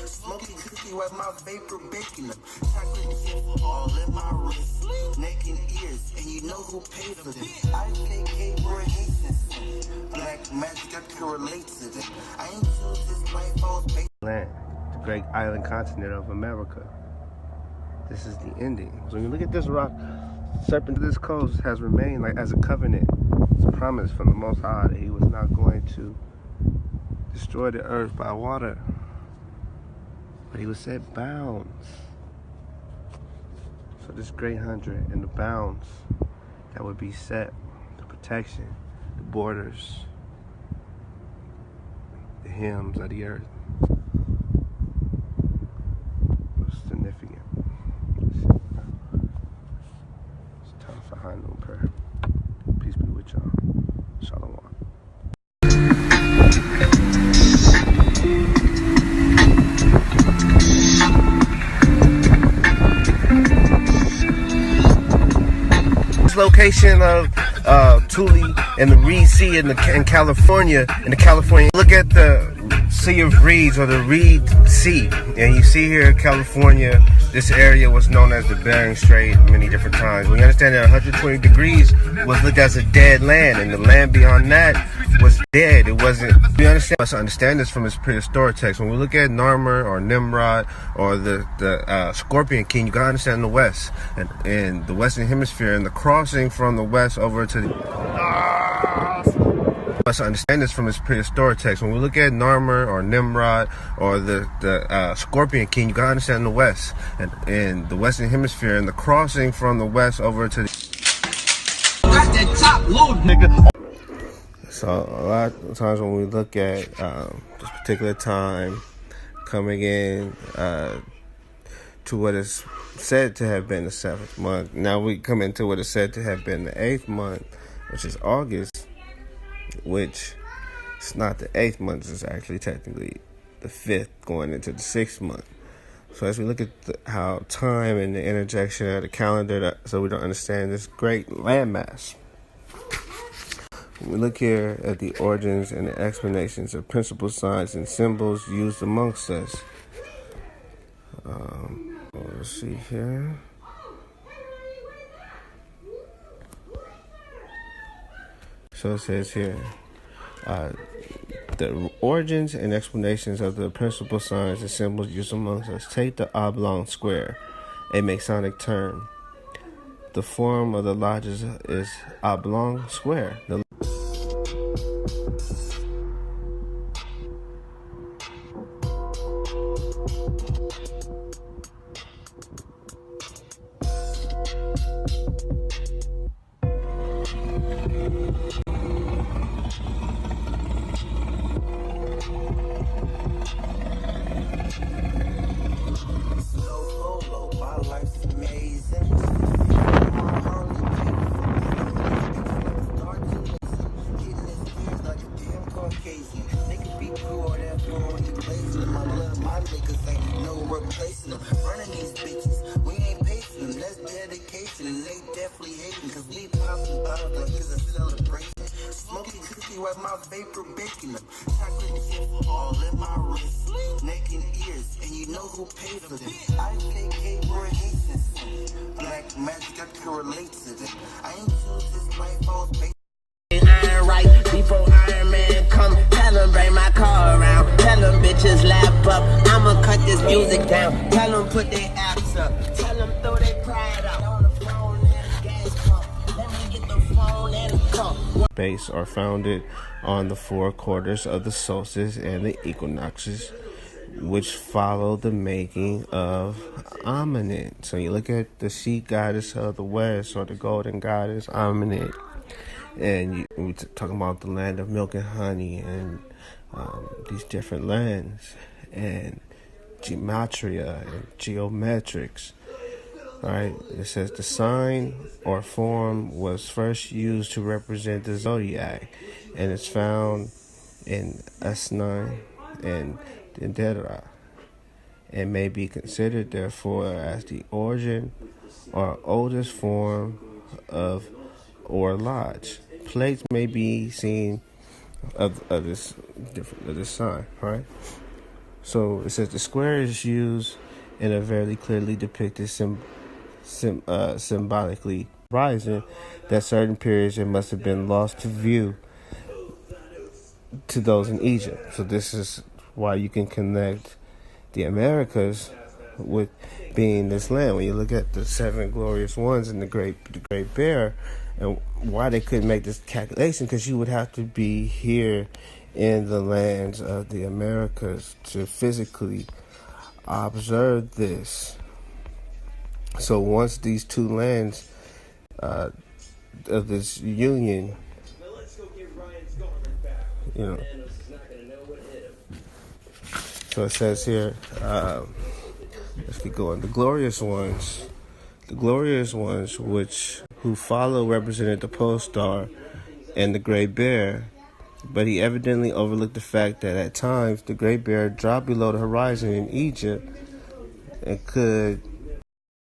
Smoking cookie with my vapor baking them. Chocolate chip all in my wrist. Naked ears, and you know who paid for them. I think Abraham Haitians. Black magic, I can relate to them. I ain't choose this life, I was based. Land, the great island continent of America. This is the ending. So when you look at this rock, serpent to this coast has remained like as a covenant. It's a promise from the Most High that He was not going to destroy the earth by water, but He would set bounds. So this great 100 and the bounds that would be set, the protection, the borders, the hymns of the earth. Significant. It's time for high noon prayer. Peace be with y'all. Shalom. Location of Tule and the Reed Sea in California. Look at the Sea of Reeds, or the Reed Sea, and you see here in California, this area was known as the Bering Strait many different times. When you understand that 120 degrees was looked as a dead land, and the land beyond that was dead. It wasn't. You understand? Let's understand this from its prehistoric text. When we look at Narmer or Nimrod or the Scorpion King, you gotta understand the West and in the Western Hemisphere and the crossing from the West over to the. Let's understand this from its prehistoric text. When we look at Narmer or Nimrod or the Scorpion King, you gotta understand the West and in the Western Hemisphere and the crossing from the West over to the. Got that top load, nigga. So a lot of times when we look at this particular time coming in to what is said to have been the 7th month, now we come into what is said to have been the 8th month, which is August, which it's not the 8th month, it's actually technically the 5th going into the 6th month. So as we look at how time and the interjection of the calendar, so we don't understand this great landmass. We look here at the origins and the explanations of principal signs and symbols used amongst us. Let's see here. So it says here, the origins and explanations of the principal signs and symbols used amongst us. Take the oblong square, a Masonic term. The form of the lodges is oblong square. With my vapor baking them. Chocolate chip all in my wrist. Naked ears, and you know who paid for them. I think Abraham Haitians. Black magic, I can relate to them. I ain't choose this life, I was based. Iron right before Iron Man come. Tell him bring my car around. Tell them bitches lap up. I'ma cut this music down. Tell them put their apps up. Tell them throw their pride out. On the phone and the gas pump. Let me get the phone and the cup. Base are founded on the 4 quarters of the solstice and the equinoxes, which follow the making of Amunet. So you look at the sheep goddess of the west, or the golden goddess Amunet, and we're talking about the land of milk and honey, and these different lands, and gematria and geometrics. All right, it says the sign or form was first used to represent the zodiac, and it's found in S9 and Dendera. and may be considered, therefore, as the origin or oldest form of or lodge. Plates may be seen of this sign, right? So it says the square is used in a very clearly depicted symbolically rising that certain periods it must have been lost to view to those in Egypt. So this is why you can connect the Americas with being this land. When you look at the 7 glorious ones and the Great Bear, and why they couldn't make this calculation, because you would have to be here in the lands of the Americas to physically observe this. So once these two lands of this union, you know, so it says here, let's keep going. The glorious ones who follow represented the pole star and the Great Bear, but he evidently overlooked the fact that at times the Great Bear dropped below the horizon in Egypt and could